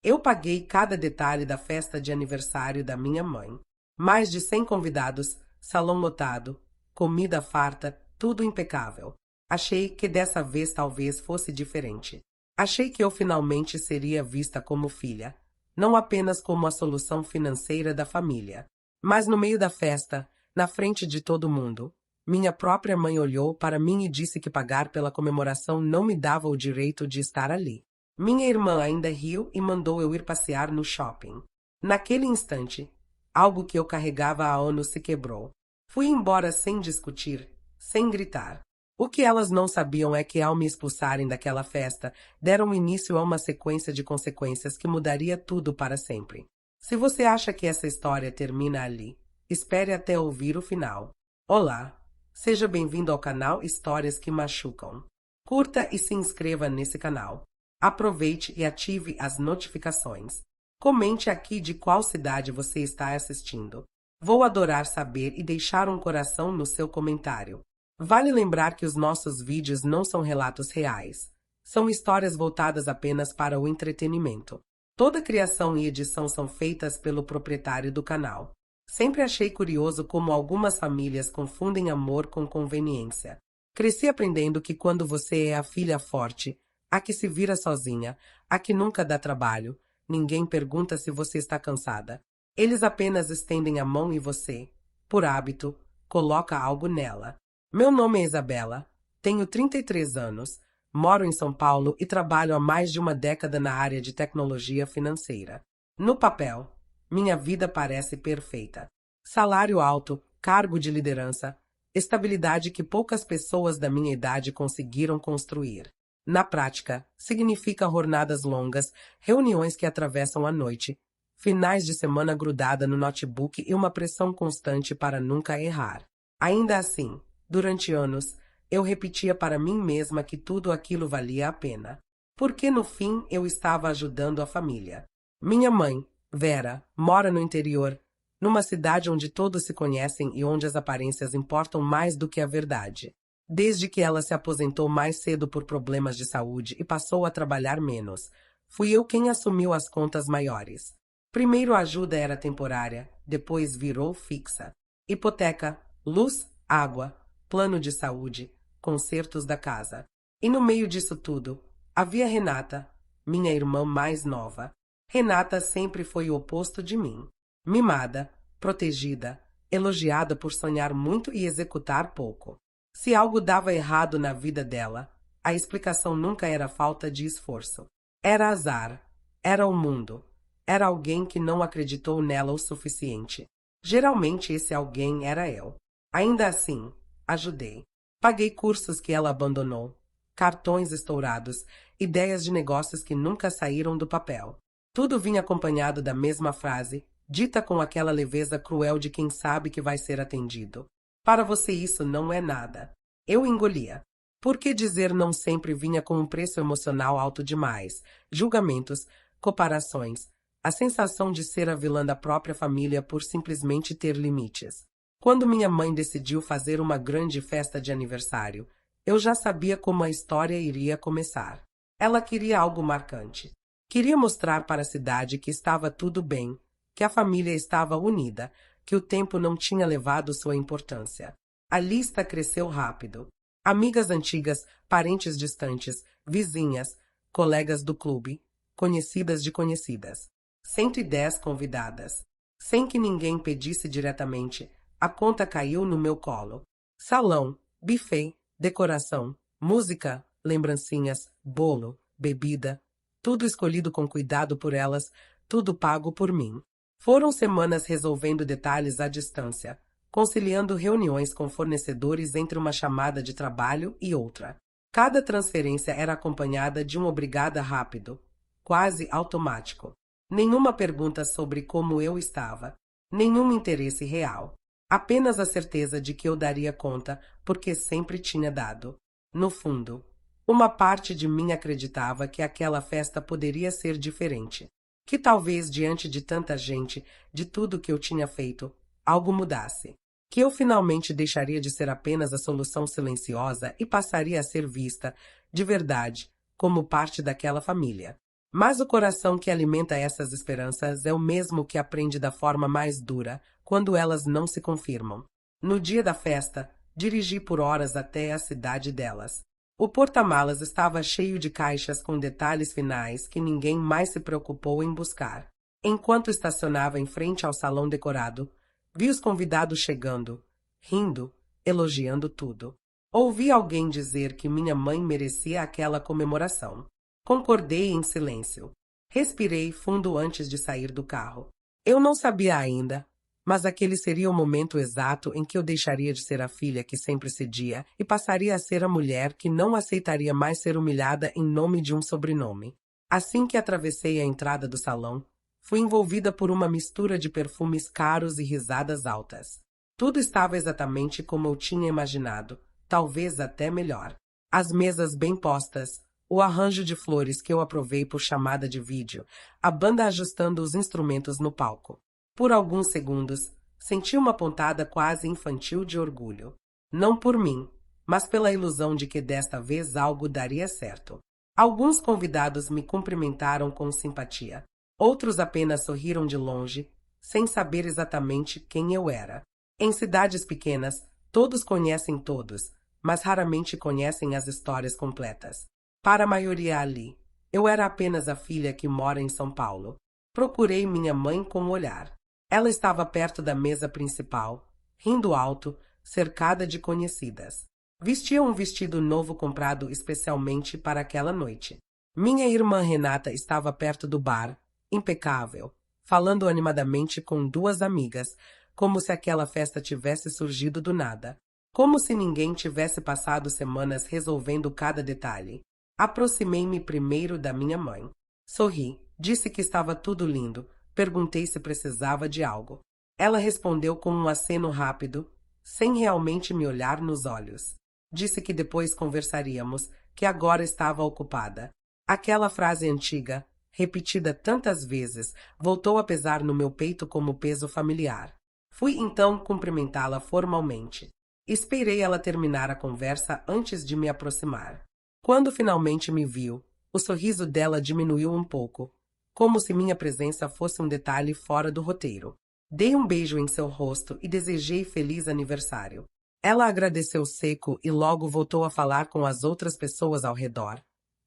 Eu paguei cada detalhe da festa de aniversário da minha mãe. Mais de 100 convidados, salão lotado, comida farta, tudo impecável. Achei que dessa vez talvez fosse diferente. Achei que eu finalmente seria vista como filha, não apenas como a solução financeira da família. Mas no meio da festa, na frente de todo mundo, minha própria mãe olhou para mim e disse que pagar pela comemoração não me dava o direito de estar ali. Minha irmã ainda riu e mandou eu ir passear no shopping. Naquele instante, algo que eu carregava há anos se quebrou. Fui embora sem discutir, sem gritar. O que elas não sabiam é que ao me expulsarem daquela festa, deram início a uma sequência de consequências que mudaria tudo para sempre. Se você acha que essa história termina ali, espere até ouvir o final. Olá, seja bem-vindo ao canal Histórias que Machucam. Curta e se inscreva nesse canal. Aproveite e ative as notificações. Comente aqui de qual cidade você está assistindo. Vou adorar saber e deixar um coração no seu comentário. Vale lembrar que os nossos vídeos não são relatos reais. São histórias voltadas apenas para o entretenimento. Toda criação e edição são feitas pelo proprietário do canal. Sempre achei curioso como algumas famílias confundem amor com conveniência. Cresci aprendendo que quando você é a filha forte, a que se vira sozinha, a que nunca dá trabalho, ninguém pergunta se você está cansada. Eles apenas estendem a mão e você, por hábito, coloca algo nela. Meu nome é Isabela, tenho 33 anos, moro em São Paulo e trabalho há mais de uma década na área de tecnologia financeira. No papel, minha vida parece perfeita. Salário alto, cargo de liderança, estabilidade que poucas pessoas da minha idade conseguiram construir. Na prática, significa jornadas longas, reuniões que atravessam a noite, finais de semana grudada no notebook e uma pressão constante para nunca errar. Ainda assim, durante anos, eu repetia para mim mesma que tudo aquilo valia a pena. Porque no fim eu estava ajudando a família. Minha mãe, Vera, mora no interior, numa cidade onde todos se conhecem e onde as aparências importam mais do que a verdade. Desde que ela se aposentou mais cedo por problemas de saúde e passou a trabalhar menos, fui eu quem assumiu as contas maiores. Primeiro a ajuda era temporária, depois virou fixa. Hipoteca, luz, água, plano de saúde, consertos da casa. E no meio disso tudo, havia Renata, minha irmã mais nova. Renata sempre foi o oposto de mim. Mimada, protegida, elogiada por sonhar muito e executar pouco. Se algo dava errado na vida dela, a explicação nunca era falta de esforço. Era azar, era o mundo, era alguém que não acreditou nela o suficiente. Geralmente esse alguém era eu. Ainda assim, ajudei. Paguei cursos que ela abandonou, cartões estourados, ideias de negócios que nunca saíram do papel. Tudo vinha acompanhado da mesma frase, dita com aquela leveza cruel de quem sabe que vai ser atendido. Para você isso não é nada. Eu engolia. Por que dizer não sempre vinha com um preço emocional alto demais? Julgamentos, comparações, a sensação de ser a vilã da própria família por simplesmente ter limites. Quando minha mãe decidiu fazer uma grande festa de aniversário, eu já sabia como a história iria começar. Ela queria algo marcante. Queria mostrar para a cidade que estava tudo bem, que a família estava unida, que o tempo não tinha levado sua importância. A lista cresceu rápido. Amigas antigas, parentes distantes, vizinhas, colegas do clube, conhecidas de conhecidas. 110 convidadas. Sem que ninguém pedisse diretamente, a conta caiu no meu colo. Salão, buffet, decoração, música, lembrancinhas, bolo, bebida, tudo escolhido com cuidado por elas, tudo pago por mim. Foram semanas resolvendo detalhes à distância, conciliando reuniões com fornecedores entre uma chamada de trabalho e outra. Cada transferência era acompanhada de um obrigada rápido, quase automático. Nenhuma pergunta sobre como eu estava, nenhum interesse real. Apenas a certeza de que eu daria conta, porque sempre tinha dado. No fundo, uma parte de mim acreditava que aquela festa poderia ser diferente. Que talvez diante de tanta gente, de tudo que eu tinha feito, algo mudasse. Que eu finalmente deixaria de ser apenas a solução silenciosa e passaria a ser vista, de verdade, como parte daquela família. Mas o coração que alimenta essas esperanças é o mesmo que aprende da forma mais dura, quando elas não se confirmam. No dia da festa, dirigi por horas até a cidade delas. O porta-malas estava cheio de caixas com detalhes finais que ninguém mais se preocupou em buscar. Enquanto estacionava em frente ao salão decorado, vi os convidados chegando, rindo, elogiando tudo. Ouvi alguém dizer que minha mãe merecia aquela comemoração. Concordei em silêncio. Respirei fundo antes de sair do carro. Eu não sabia ainda, mas aquele seria o momento exato em que eu deixaria de ser a filha que sempre cedia e passaria a ser a mulher que não aceitaria mais ser humilhada em nome de um sobrenome. Assim que atravessei a entrada do salão, fui envolvida por uma mistura de perfumes caros e risadas altas. Tudo estava exatamente como eu tinha imaginado, talvez até melhor. As mesas bem postas, o arranjo de flores que eu aprovei por chamada de vídeo, a banda ajustando os instrumentos no palco. Por alguns segundos, senti uma pontada quase infantil de orgulho. Não por mim, mas pela ilusão de que desta vez algo daria certo. Alguns convidados me cumprimentaram com simpatia. Outros apenas sorriram de longe, sem saber exatamente quem eu era. Em cidades pequenas, todos conhecem todos, mas raramente conhecem as histórias completas. Para a maioria ali, eu era apenas a filha que mora em São Paulo. Procurei minha mãe com o olhar. Ela estava perto da mesa principal, rindo alto, cercada de conhecidas. Vestia um vestido novo comprado especialmente para aquela noite. Minha irmã Renata estava perto do bar, impecável, falando animadamente com duas amigas, como se aquela festa tivesse surgido do nada. Como se ninguém tivesse passado semanas resolvendo cada detalhe. Aproximei-me primeiro da minha mãe. Sorri, disse que estava tudo lindo. Perguntei se precisava de algo. Ela respondeu com um aceno rápido, sem realmente me olhar nos olhos. Disse que depois conversaríamos, que agora estava ocupada. Aquela frase antiga, repetida tantas vezes, voltou a pesar no meu peito como peso familiar. Fui então cumprimentá-la formalmente. Esperei ela terminar a conversa antes de me aproximar. Quando finalmente me viu, o sorriso dela diminuiu um pouco, como se minha presença fosse um detalhe fora do roteiro. Dei um beijo em seu rosto e desejei feliz aniversário. Ela agradeceu seco e logo voltou a falar com as outras pessoas ao redor,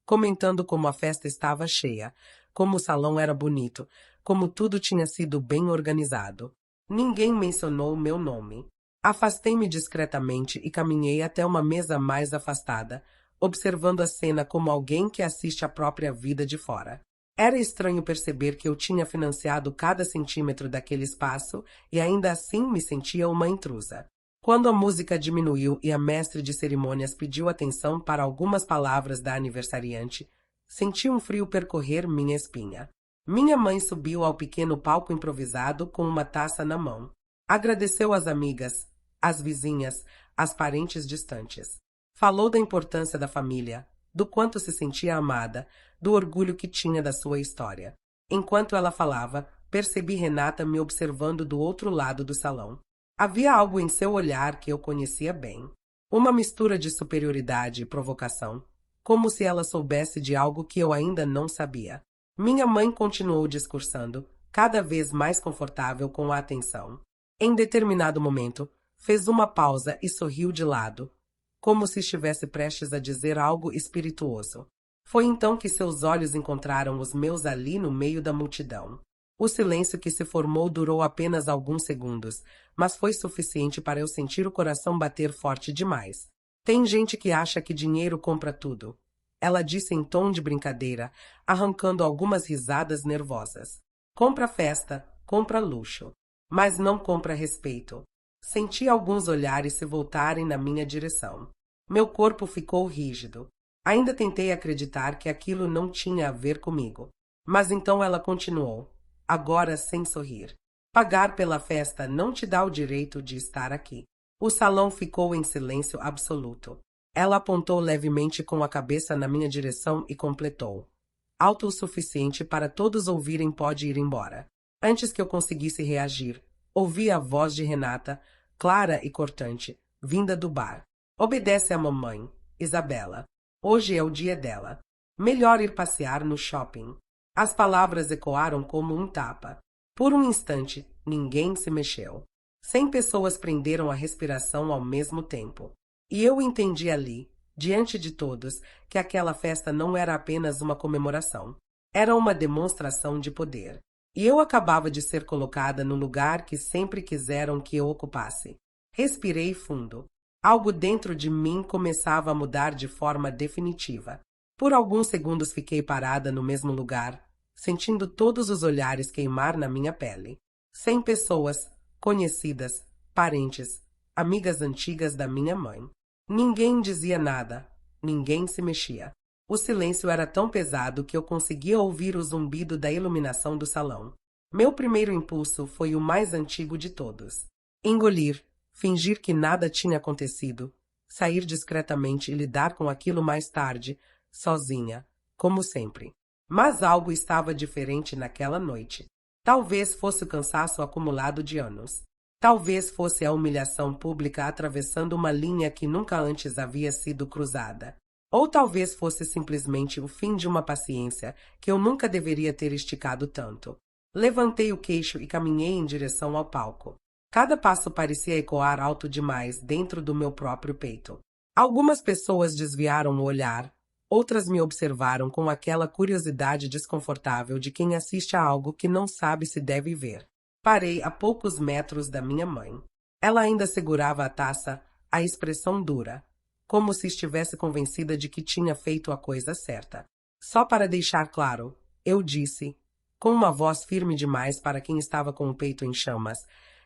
comentando como a festa estava cheia, como o salão era bonito, como tudo tinha sido bem organizado. Ninguém mencionou meu nome. Afastei-me discretamente e caminhei até uma mesa mais afastada, observando a cena como alguém que assiste a própria vida de fora. Era estranho perceber que eu tinha financiado cada centímetro daquele espaço e ainda assim me sentia uma intrusa. Quando a música diminuiu e a mestre de cerimônias pediu atenção para algumas palavras da aniversariante, senti um frio percorrer minha espinha. Minha mãe subiu ao pequeno palco improvisado com uma taça na mão. Agradeceu às amigas, às vizinhas, às parentes distantes. Falou da importância da família, do quanto se sentia amada, do orgulho que tinha da sua história. Enquanto ela falava, percebi Renata me observando do outro lado do salão. Havia algo em seu olhar que eu conhecia bem. Uma mistura de superioridade e provocação, como se ela soubesse de algo que eu ainda não sabia. Minha mãe continuou discursando, cada vez mais confortável com a atenção. Em determinado momento, fez uma pausa e sorriu de lado, como se estivesse prestes a dizer algo espirituoso. Foi então que seus olhos encontraram os meus ali no meio da multidão. O silêncio que se formou durou apenas alguns segundos, mas foi suficiente para eu sentir o coração bater forte demais. Tem gente que acha que dinheiro compra tudo. Ela disse em tom de brincadeira, arrancando algumas risadas nervosas. Compra festa, compra luxo, mas não compra respeito. Senti alguns olhares se voltarem na minha direção. Meu corpo ficou rígido. Ainda tentei acreditar que aquilo não tinha a ver comigo. Mas então ela continuou, agora sem sorrir. Pagar pela festa não te dá o direito de estar aqui. O salão ficou em silêncio absoluto. Ela apontou levemente com a cabeça na minha direção e completou. Alto o suficiente para todos ouvirem, pode ir embora. Antes que eu conseguisse reagir, ouvi a voz de Renata, clara e cortante, vinda do bar. Obedece à mamãe, Isabela. Hoje é o dia dela. Melhor ir passear no shopping. As palavras ecoaram como um tapa. Por um instante, ninguém se mexeu. 100 pessoas prenderam a respiração ao mesmo tempo. E eu entendi ali, diante de todos, que aquela festa não era apenas uma comemoração. Era uma demonstração de poder. E eu acabava de ser colocada no lugar que sempre quiseram que eu ocupasse. Respirei fundo. Algo dentro de mim começava a mudar de forma definitiva. Por alguns segundos fiquei parada no mesmo lugar, sentindo todos os olhares queimar na minha pele. 100 pessoas, conhecidas, parentes, amigas antigas da minha mãe. Ninguém dizia nada, ninguém se mexia. O silêncio era tão pesado que eu conseguia ouvir o zumbido da iluminação do salão. Meu primeiro impulso foi o mais antigo de todos. Engolir, fingir que nada tinha acontecido, sair discretamente e lidar com aquilo mais tarde, sozinha, como sempre. Mas algo estava diferente naquela noite. Talvez fosse o cansaço acumulado de anos. Talvez fosse a humilhação pública atravessando uma linha que nunca antes havia sido cruzada. Ou talvez fosse simplesmente o fim de uma paciência que eu nunca deveria ter esticado tanto. Levantei o queixo e caminhei em direção ao palco. Cada passo parecia ecoar alto demais dentro do meu próprio peito. Algumas pessoas desviaram o olhar, outras me observaram com aquela curiosidade desconfortável de quem assiste a algo que não sabe se deve ver. Parei a poucos metros da minha mãe. Ela ainda segurava a taça, a expressão dura, como se estivesse convencida de que tinha feito a coisa certa. Só para deixar claro, eu disse, com uma voz firme demais para quem estava com o peito em chamas,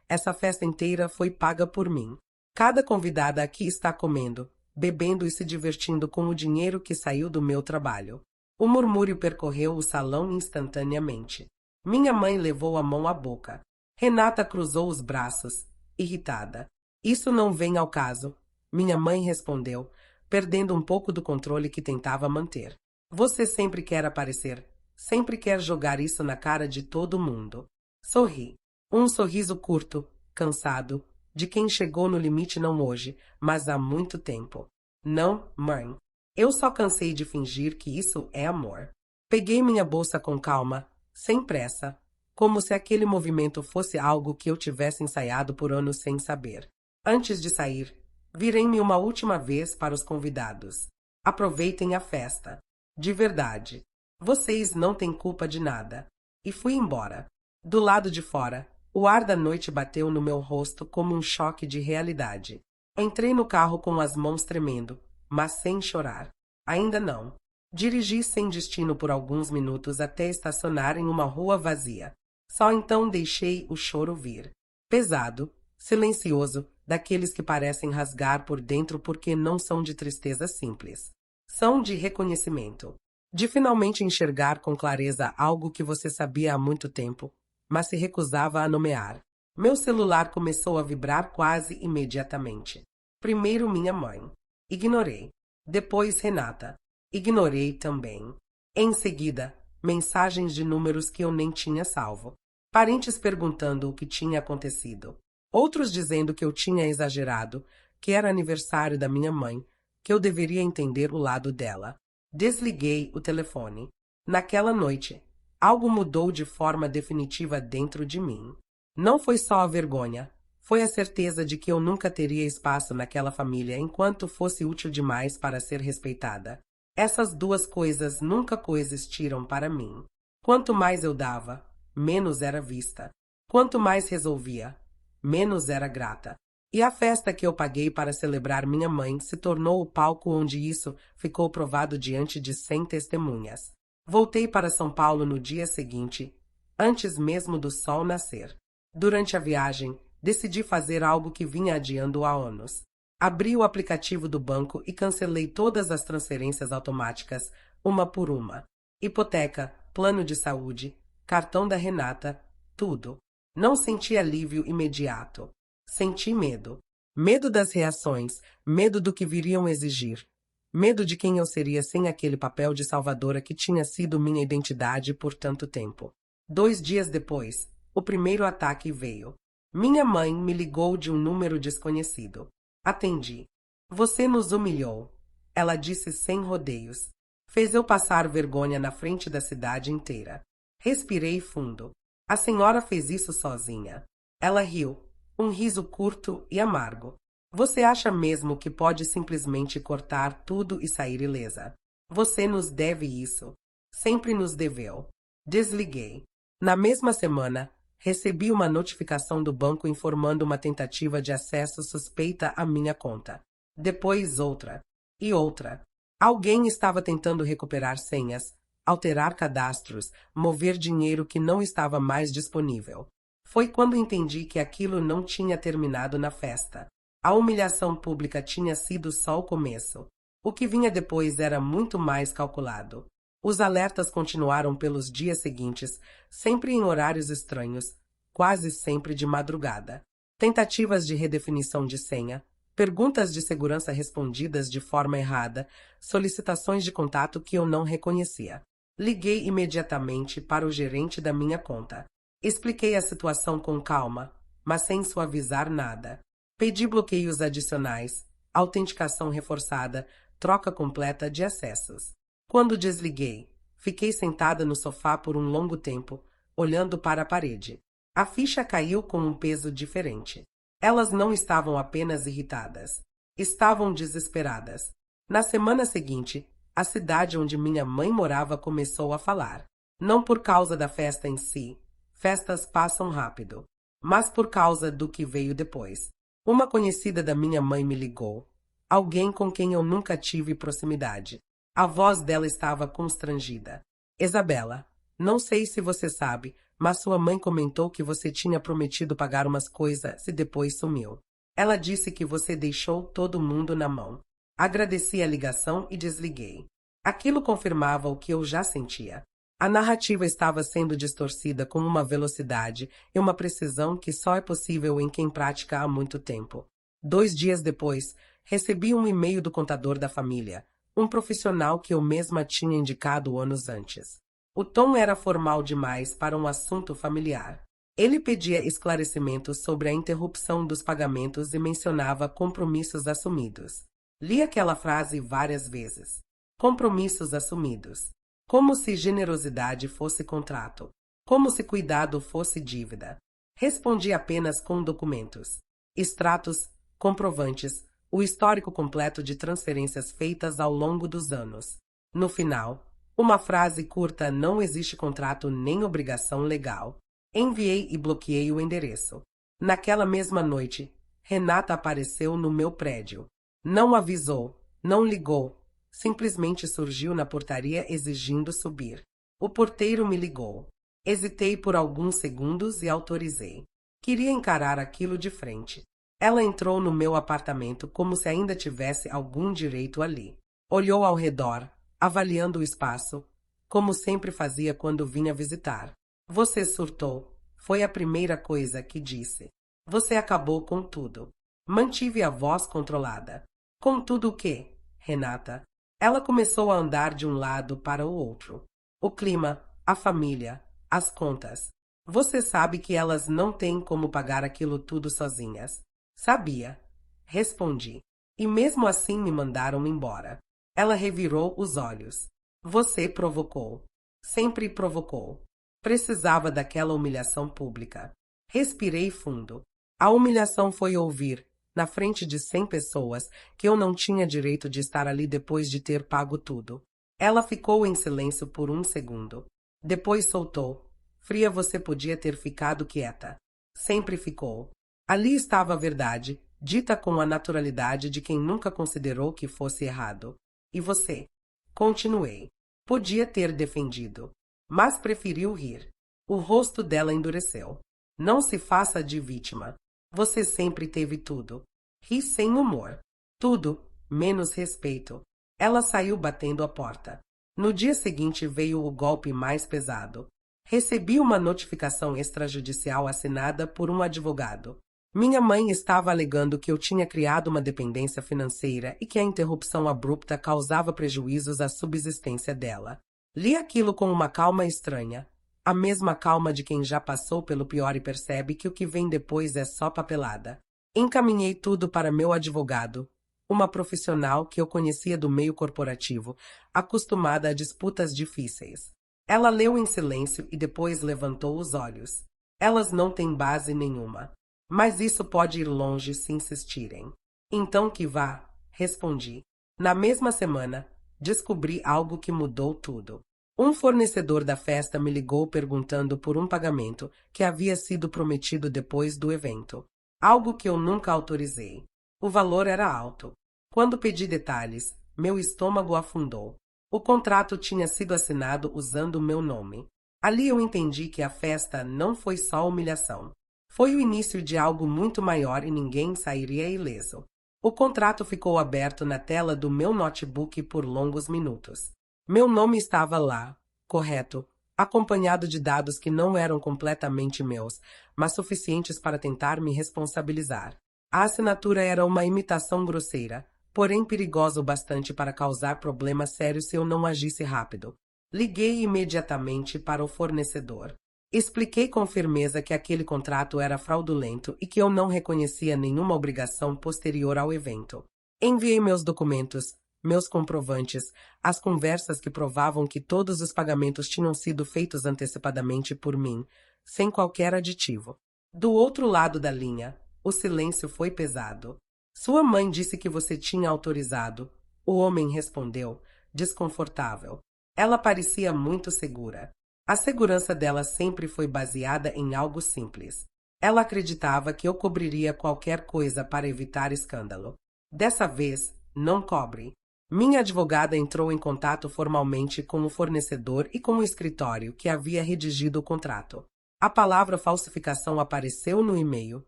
essa festa inteira foi paga por mim. Cada convidada aqui está comendo, bebendo e se divertindo com o dinheiro que saiu do meu trabalho. O murmúrio percorreu o salão instantaneamente. Minha mãe levou a mão à boca. Renata cruzou os braços, irritada. Isso não vem ao caso. Minha mãe respondeu, perdendo um pouco do controle que tentava manter. Você sempre quer aparecer, sempre quer jogar isso na cara de todo mundo. Sorri. Um sorriso curto, cansado, de quem chegou no limite não hoje, mas há muito tempo. Não, mãe. Eu só cansei de fingir que isso é amor. Peguei minha bolsa com calma, sem pressa, como se aquele movimento fosse algo que eu tivesse ensaiado por anos sem saber. Antes de sair, virei-me uma última vez para os convidados. Aproveitem a festa. De verdade. Vocês não têm culpa de nada. E fui embora. Do lado de fora, o ar da noite bateu no meu rosto como um choque de realidade. Entrei no carro com as mãos tremendo, mas sem chorar. Ainda não. Dirigi sem destino por alguns minutos até estacionar em uma rua vazia. Só então deixei o choro vir. Pesado, silencioso, daqueles que parecem rasgar por dentro porque não são de tristeza simples. São de reconhecimento. De finalmente enxergar com clareza algo que você sabia há muito tempo, mas se recusava a nomear. Meu celular começou a vibrar quase imediatamente. Primeiro minha mãe. Ignorei. Depois Renata. Ignorei também. Em seguida, mensagens de números que eu nem tinha salvo. Parentes perguntando o que tinha acontecido. Outros dizendo que eu tinha exagerado, que era aniversário da minha mãe, que eu deveria entender o lado dela. Desliguei o telefone. Naquela noite, algo mudou de forma definitiva dentro de mim. Não foi só a vergonha, foi a certeza de que eu nunca teria espaço naquela família enquanto fosse útil demais para ser respeitada. Essas duas coisas nunca coexistiram para mim. Quanto mais eu dava, menos era vista. Quanto mais resolvia, menos era grata. E a festa que eu paguei para celebrar minha mãe se tornou o palco onde isso ficou provado diante de 100 testemunhas. Voltei para São Paulo no dia seguinte, antes mesmo do sol nascer. Durante a viagem, decidi fazer algo que vinha adiando há anos. Abri o aplicativo do banco e cancelei todas as transferências automáticas, uma por uma. Hipoteca, plano de saúde, cartão da Renata, tudo. Não senti alívio imediato. Senti medo. Medo das reações, medo do que viriam exigir. Medo de quem eu seria sem aquele papel de salvadora que tinha sido minha identidade por tanto tempo. 2 dias depois, o primeiro ataque veio. Minha mãe me ligou de um número desconhecido. Atendi. Você nos humilhou. Ela disse sem rodeios. Fez eu passar vergonha na frente da cidade inteira. Respirei fundo. A senhora fez isso sozinha. Ela riu, um riso curto e amargo. Você acha mesmo que pode simplesmente cortar tudo e sair ilesa? Você nos deve isso. Sempre nos deveu. Desliguei. Na mesma semana, recebi uma notificação do banco informando uma tentativa de acesso suspeita à minha conta. Depois outra. E outra. Alguém estava tentando recuperar senhas, alterar cadastros, mover dinheiro que não estava mais disponível. Foi quando entendi que aquilo não tinha terminado na festa. A humilhação pública tinha sido só o começo. O que vinha depois era muito mais calculado. Os alertas continuaram pelos dias seguintes, sempre em horários estranhos, quase sempre de madrugada. Tentativas de redefinição de senha, perguntas de segurança respondidas de forma errada, solicitações de contato que eu não reconhecia. Liguei imediatamente para o gerente da minha conta. Expliquei a situação com calma, mas sem suavizar nada. Pedi bloqueios adicionais, autenticação reforçada, troca completa de acessos. Quando desliguei, fiquei sentada no sofá por um longo tempo, olhando para a parede. A ficha caiu com um peso diferente. Elas não estavam apenas irritadas. Estavam desesperadas. Na semana seguinte, a cidade onde minha mãe morava começou a falar. Não por causa da festa em si. Festas passam rápido. Mas por causa do que veio depois. Uma conhecida da minha mãe me ligou. Alguém com quem eu nunca tive proximidade. A voz dela estava constrangida. Isabela, não sei se você sabe, mas sua mãe comentou que você tinha prometido pagar umas coisas e depois sumiu. Ela disse que você deixou todo mundo na mão. Agradeci a ligação e desliguei. Aquilo confirmava o que eu já sentia. A narrativa estava sendo distorcida com uma velocidade e uma precisão que só é possível em quem pratica há muito tempo. 2 dias depois, recebi um e-mail do contador da família, um profissional que eu mesma tinha indicado anos antes. O tom era formal demais para um assunto familiar. Ele pedia esclarecimentos sobre a interrupção dos pagamentos e mencionava compromissos assumidos. Li aquela frase várias vezes. Compromissos assumidos. Como se generosidade fosse contrato. Como se cuidado fosse dívida. Respondi apenas com documentos. Extratos, comprovantes, o histórico completo de transferências feitas ao longo dos anos. No final, uma frase curta: não existe contrato nem obrigação legal. Enviei e bloqueei o endereço. Naquela mesma noite, Renata apareceu no meu prédio. Não avisou, não ligou, simplesmente surgiu na portaria exigindo subir. O porteiro me ligou. Hesitei por alguns segundos e autorizei. Queria encarar aquilo de frente. Ela entrou no meu apartamento como se ainda tivesse algum direito ali. Olhou ao redor, avaliando o espaço, como sempre fazia quando vinha visitar. Você surtou, foi a primeira coisa que disse. Você acabou com tudo. Mantive a voz controlada. Com tudo o quê, Renata? Ela começou a andar de um lado para o outro. O clima, a família, as contas. Você sabe que elas não têm como pagar aquilo tudo sozinhas. Sabia. Respondi. E mesmo assim me mandaram embora. Ela revirou os olhos. Você provocou. Sempre provocou. Precisava daquela humilhação pública. Respirei fundo. A humilhação foi ouvir, na frente de 100 pessoas, que eu não tinha direito de estar ali depois de ter pago tudo. Ela ficou em silêncio por um segundo. Depois soltou. Fria, você podia ter ficado quieta. Sempre ficou. Ali estava a verdade, dita com a naturalidade de quem nunca considerou que fosse errado. E você? Continuei. Podia ter defendido. Mas preferiu rir. O rosto dela endureceu. Não se faça de vítima. Você sempre teve tudo. Ri sem humor. Tudo, menos respeito. Ela saiu batendo a porta. No dia seguinte veio o golpe mais pesado. Recebi uma notificação extrajudicial assinada por um advogado. Minha mãe estava alegando que eu tinha criado uma dependência financeira e que a interrupção abrupta causava prejuízos à subsistência dela. Li aquilo com uma calma estranha, a mesma calma de quem já passou pelo pior e percebe que o que vem depois é só papelada. Encaminhei tudo para meu advogado, uma profissional que eu conhecia do meio corporativo, acostumada a disputas difíceis. Ela leu em silêncio e depois levantou os olhos. Elas não têm base nenhuma. Mas isso pode ir longe se insistirem. Então que vá, respondi. Na mesma semana, descobri algo que mudou tudo. Um fornecedor da festa me ligou perguntando por um pagamento que havia sido prometido depois do evento. Algo que eu nunca autorizei. O valor era alto. Quando pedi detalhes, meu estômago afundou. O contrato tinha sido assinado usando o meu nome. Ali eu entendi que a festa não foi só humilhação. Foi o início de algo muito maior e ninguém sairia ileso. O contrato ficou aberto na tela do meu notebook por longos minutos. Meu nome estava lá, correto, acompanhado de dados que não eram completamente meus, mas suficientes para tentar me responsabilizar. A assinatura era uma imitação grosseira, porém perigosa o bastante para causar problemas sérios se eu não agisse rápido. Liguei imediatamente para o fornecedor. Expliquei com firmeza que aquele contrato era fraudulento e que eu não reconhecia nenhuma obrigação posterior ao evento. Enviei meus documentos, meus comprovantes, as conversas que provavam que todos os pagamentos tinham sido feitos antecipadamente por mim, sem qualquer aditivo. Do outro lado da linha, o silêncio foi pesado. Sua mãe disse que você tinha autorizado. O homem respondeu, desconfortável. Ela parecia muito segura. A segurança dela sempre foi baseada em algo simples. Ela acreditava que eu cobriria qualquer coisa para evitar escândalo. Dessa vez, não cobre. Minha advogada entrou em contato formalmente com o fornecedor e com o escritório que havia redigido o contrato. A palavra falsificação apareceu no e-mail,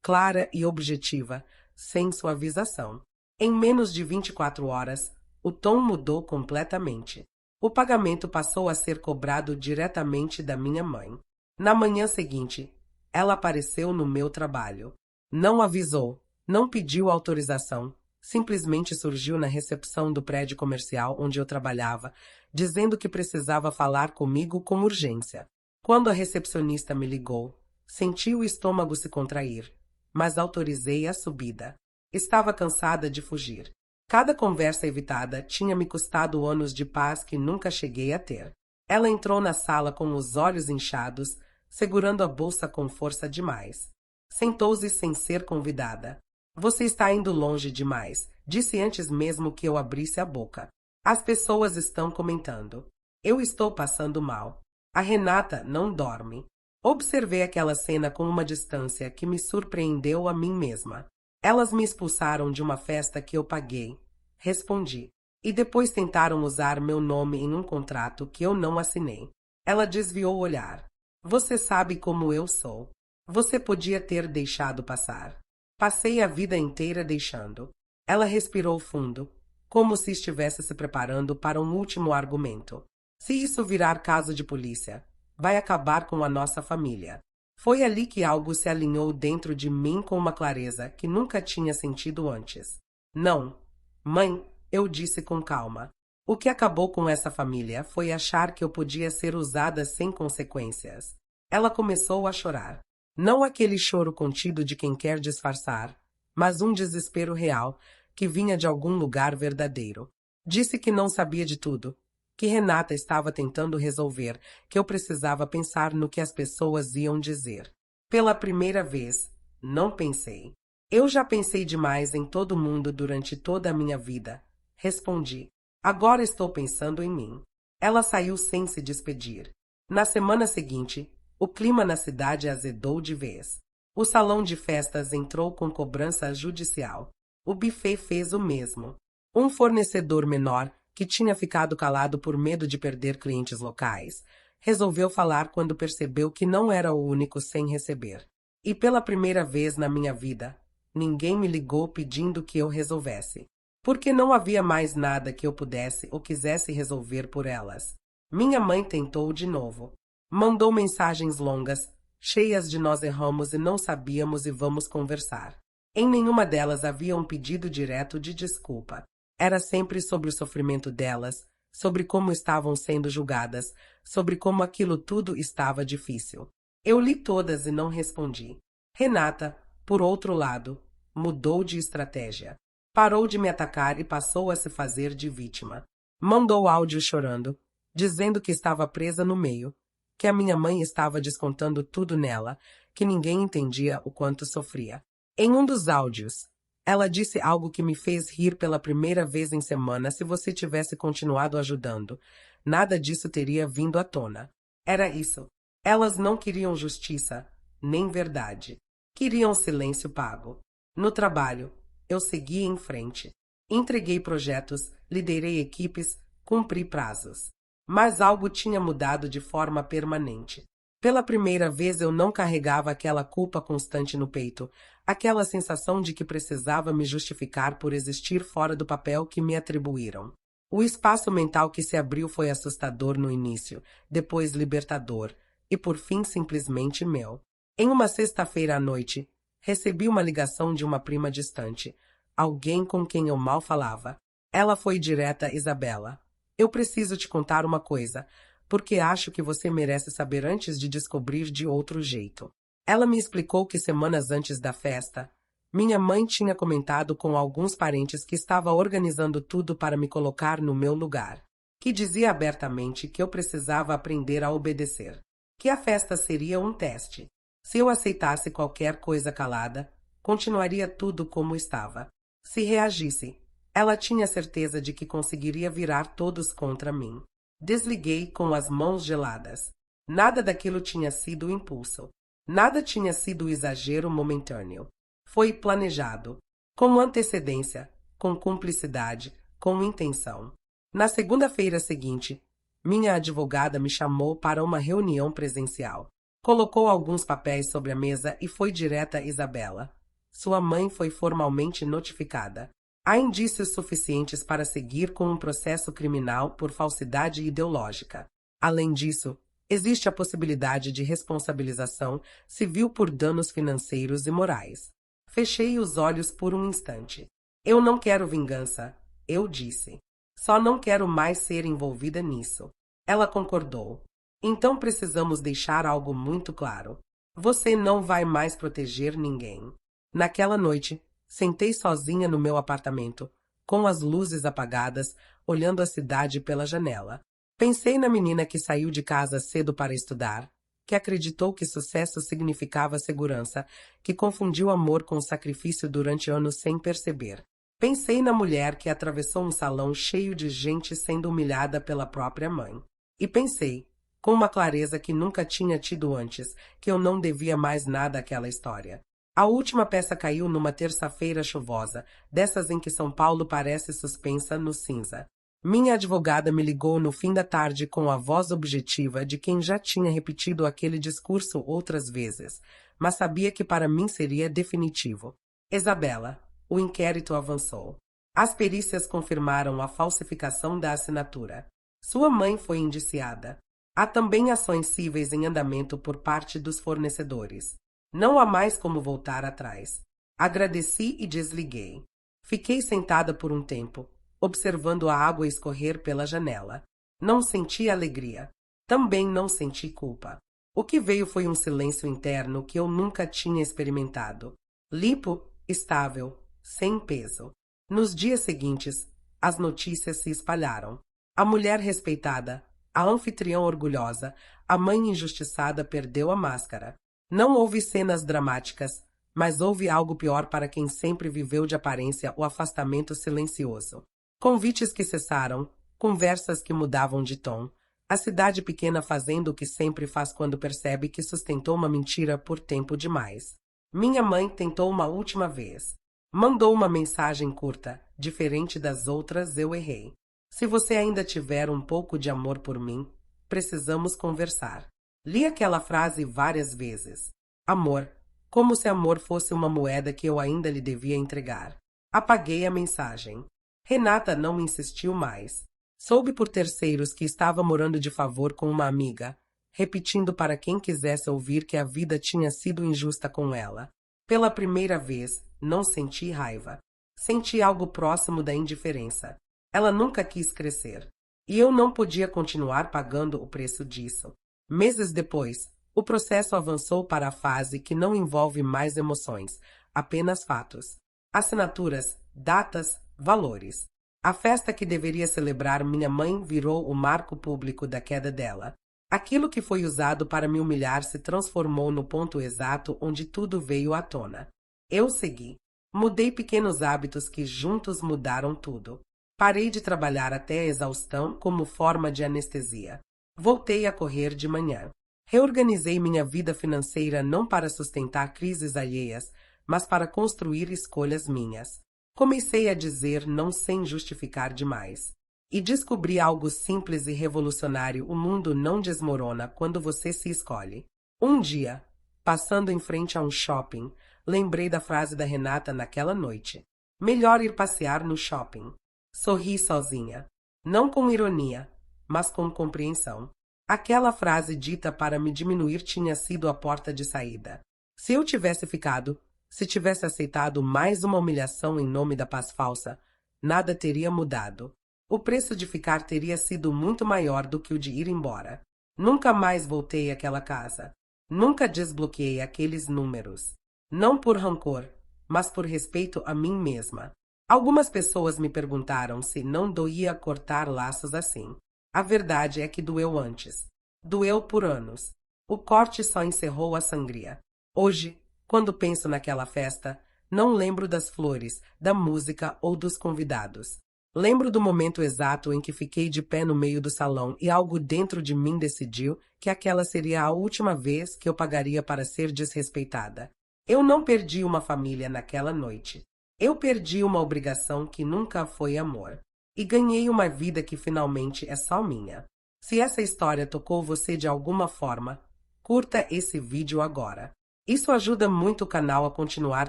clara e objetiva, sem suavização. Em menos de 24 horas, o tom mudou completamente. O pagamento passou a ser cobrado diretamente da minha mãe. Na manhã seguinte, ela apareceu no meu trabalho. Não avisou, não pediu autorização, simplesmente surgiu na recepção do prédio comercial onde eu trabalhava, dizendo que precisava falar comigo com urgência. Quando a recepcionista me ligou, senti o estômago se contrair, mas autorizei a subida. Estava cansada de fugir. Cada conversa evitada tinha me custado anos de paz que nunca cheguei a ter. Ela entrou na sala com os olhos inchados, segurando a bolsa com força demais. Sentou-se sem ser convidada. Você está indo longe demais, disse antes mesmo que eu abrisse a boca. As pessoas estão comentando. Eu estou passando mal. A Renata não dorme. Observei aquela cena com uma distância que me surpreendeu a mim mesma. Elas me expulsaram de uma festa que eu paguei. Respondi. E depois tentaram usar meu nome em um contrato que eu não assinei. Ela desviou o olhar. Você sabe como eu sou. Você podia ter deixado passar. Passei a vida inteira deixando. Ela respirou fundo, como se estivesse se preparando para um último argumento. Se isso virar caso de polícia, vai acabar com a nossa família. Foi ali que algo se alinhou dentro de mim com uma clareza que nunca tinha sentido antes. Não, mãe, eu disse com calma. O que acabou com essa família foi achar que eu podia ser usada sem consequências. Ela começou a chorar. Não aquele choro contido de quem quer disfarçar, mas um desespero real que vinha de algum lugar verdadeiro. Disse que não sabia de tudo, que Renata estava tentando resolver, que eu precisava pensar no que as pessoas iam dizer. Pela primeira vez, não pensei. Eu já pensei demais em todo mundo durante toda a minha vida. Respondi. Agora estou pensando em mim. Ela saiu sem se despedir. Na semana seguinte, o clima na cidade azedou de vez. O salão de festas entrou com cobrança judicial. O buffet fez o mesmo. Um fornecedor menor, que tinha ficado calado por medo de perder clientes locais, resolveu falar quando percebeu que não era o único sem receber. E pela primeira vez na minha vida, ninguém me ligou pedindo que eu resolvesse. Porque não havia mais nada que eu pudesse ou quisesse resolver por elas. Minha mãe tentou de novo. Mandou mensagens longas, cheias de nós erramos e não sabíamos e vamos conversar. Em nenhuma delas havia um pedido direto de desculpa. Era sempre sobre o sofrimento delas, sobre como estavam sendo julgadas, sobre como aquilo tudo estava difícil. Eu li todas e não respondi. Renata, por outro lado, mudou de estratégia. Parou de me atacar e passou a se fazer de vítima. Mandou áudio chorando, dizendo que estava presa no meio, que a minha mãe estava descontando tudo nela, que ninguém entendia o quanto sofria. Em um dos áudios, ela disse algo que me fez rir pela primeira vez em semanas. Se você tivesse continuado ajudando, nada disso teria vindo à tona. Era isso. Elas não queriam justiça, nem verdade. Queriam silêncio pago. No trabalho, eu segui em frente. Entreguei projetos, liderei equipes, cumpri prazos. Mas algo tinha mudado de forma permanente. Pela primeira vez eu não carregava aquela culpa constante no peito, aquela sensação de que precisava me justificar por existir fora do papel que me atribuíram. O espaço mental que se abriu foi assustador no início, depois libertador, e por fim simplesmente meu. Em uma sexta-feira à noite, recebi uma ligação de uma prima distante, alguém com quem eu mal falava. Ela foi direta: Isabela, eu preciso te contar uma coisa, porque acho que você merece saber antes de descobrir de outro jeito. Ela me explicou que semanas antes da festa, minha mãe tinha comentado com alguns parentes que estava organizando tudo para me colocar no meu lugar, que dizia abertamente que eu precisava aprender a obedecer, que a festa seria um teste. Se eu aceitasse qualquer coisa calada, continuaria tudo como estava. Se reagisse, ela tinha certeza de que conseguiria virar todos contra mim. Desliguei com as mãos geladas. Nada daquilo tinha sido impulso. Nada tinha sido exagero momentâneo. Foi planejado, com antecedência, com cumplicidade, com intenção. Na segunda-feira seguinte, minha advogada me chamou para uma reunião presencial. Colocou alguns papéis sobre a mesa e foi direta a Isabela. Sua mãe foi formalmente notificada. Há indícios suficientes para seguir com um processo criminal por falsidade ideológica. Além disso, existe a possibilidade de responsabilização civil por danos financeiros e morais. Fechei os olhos por um instante. Eu não quero vingança, eu disse. Só não quero mais ser envolvida nisso. Ela concordou. Então precisamos deixar algo muito claro. Você não vai mais proteger ninguém. Naquela noite, sentei sozinha no meu apartamento, com as luzes apagadas, olhando a cidade pela janela. Pensei na menina que saiu de casa cedo para estudar, que acreditou que sucesso significava segurança, que confundiu amor com sacrifício durante anos sem perceber. Pensei na mulher que atravessou um salão cheio de gente sendo humilhada pela própria mãe. E pensei, com uma clareza que nunca tinha tido antes, que eu não devia mais nada àquela história. A última peça caiu numa terça-feira chuvosa, dessas em que São Paulo parece suspensa no cinza. Minha advogada me ligou no fim da tarde com a voz objetiva de quem já tinha repetido aquele discurso outras vezes, mas sabia que para mim seria definitivo. Isabela, o inquérito avançou. As perícias confirmaram a falsificação da assinatura. Sua mãe foi indiciada. Há também ações cíveis em andamento por parte dos fornecedores. Não há mais como voltar atrás. Agradeci e desliguei. Fiquei sentada por um tempo, observando a água escorrer pela janela. Não senti alegria. Também não senti culpa. O que veio foi um silêncio interno que eu nunca tinha experimentado. Limpo, estável, sem peso. Nos dias seguintes, as notícias se espalharam. A mulher respeitada, a anfitriã orgulhosa, a mãe injustiçada perdeu a máscara. Não houve cenas dramáticas, mas houve algo pior para quem sempre viveu de aparência: o afastamento silencioso. Convites que cessaram, conversas que mudavam de tom, a cidade pequena fazendo o que sempre faz quando percebe que sustentou uma mentira por tempo demais. Minha mãe tentou uma última vez. Mandou uma mensagem curta, diferente das outras. Eu errei. Se você ainda tiver um pouco de amor por mim, precisamos conversar. Li aquela frase várias vezes. Amor, como se amor fosse uma moeda que eu ainda lhe devia entregar. Apaguei a mensagem. Renata não insistiu mais. Soube por terceiros que estava morando de favor com uma amiga, repetindo para quem quisesse ouvir que a vida tinha sido injusta com ela. Pela primeira vez, não senti raiva. Senti algo próximo da indiferença. Ela nunca quis crescer. E eu não podia continuar pagando o preço disso. Meses depois, o processo avançou para a fase que não envolve mais emoções, apenas fatos. Assinaturas, datas, valores. A festa que deveria celebrar minha mãe virou o marco público da queda dela. Aquilo que foi usado para me humilhar se transformou no ponto exato onde tudo veio à tona. Eu segui. Mudei pequenos hábitos que juntos mudaram tudo. Parei de trabalhar até a exaustão como forma de anestesia. Voltei a correr de manhã. Reorganizei minha vida financeira não para sustentar crises alheias, mas para construir escolhas minhas. Comecei a dizer não sem justificar demais. E descobri algo simples e revolucionário: o mundo não desmorona quando você se escolhe. Um dia, passando em frente a um shopping, lembrei da frase da Renata naquela noite. Melhor ir passear no shopping. Sorri sozinha. Não com ironia, mas com compreensão. Aquela frase dita para me diminuir tinha sido a porta de saída. Se eu tivesse ficado, se tivesse aceitado mais uma humilhação em nome da paz falsa, nada teria mudado. O preço de ficar teria sido muito maior do que o de ir embora. Nunca mais voltei àquela casa. Nunca desbloqueei aqueles números. Não por rancor, mas por respeito a mim mesma. Algumas pessoas me perguntaram se não doía cortar laços assim. A verdade é que doeu antes. Doeu por anos. O corte só encerrou a sangria. Hoje, quando penso naquela festa, não lembro das flores, da música ou dos convidados. Lembro do momento exato em que fiquei de pé no meio do salão e algo dentro de mim decidiu que aquela seria a última vez que eu pagaria para ser desrespeitada. Eu não perdi uma família naquela noite. Eu perdi uma obrigação que nunca foi amor. E ganhei uma vida que finalmente é só minha. Se essa história tocou você de alguma forma, curta esse vídeo agora. Isso ajuda muito o canal a continuar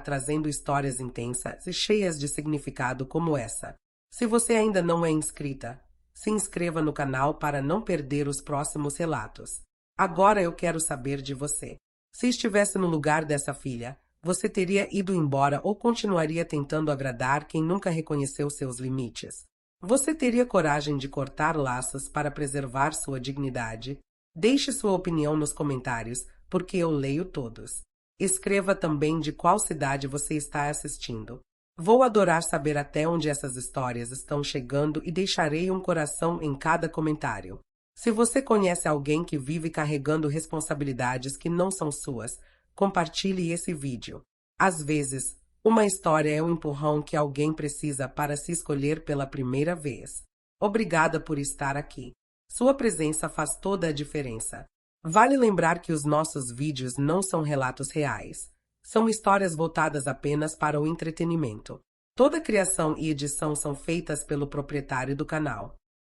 trazendo histórias intensas e cheias de significado como essa. Se você ainda não é inscrita, se inscreva no canal para não perder os próximos relatos. Agora eu quero saber de você. Se estivesse no lugar dessa filha, você teria ido embora ou continuaria tentando agradar quem nunca reconheceu seus limites? Você teria coragem de cortar laços para preservar sua dignidade? Deixe sua opinião nos comentários, porque eu leio todos. Escreva também de qual cidade você está assistindo. Vou adorar saber até onde essas histórias estão chegando e deixarei um coração em cada comentário. Se você conhece alguém que vive carregando responsabilidades que não são suas, compartilhe esse vídeo. Às vezes, uma história é o empurrão que alguém precisa para se escolher pela primeira vez. Obrigada por estar aqui. Sua presença faz toda a diferença. Vale lembrar que os nossos vídeos não são relatos reais. São histórias voltadas apenas para o entretenimento. Toda criação e edição são feitas pelo proprietário do canal.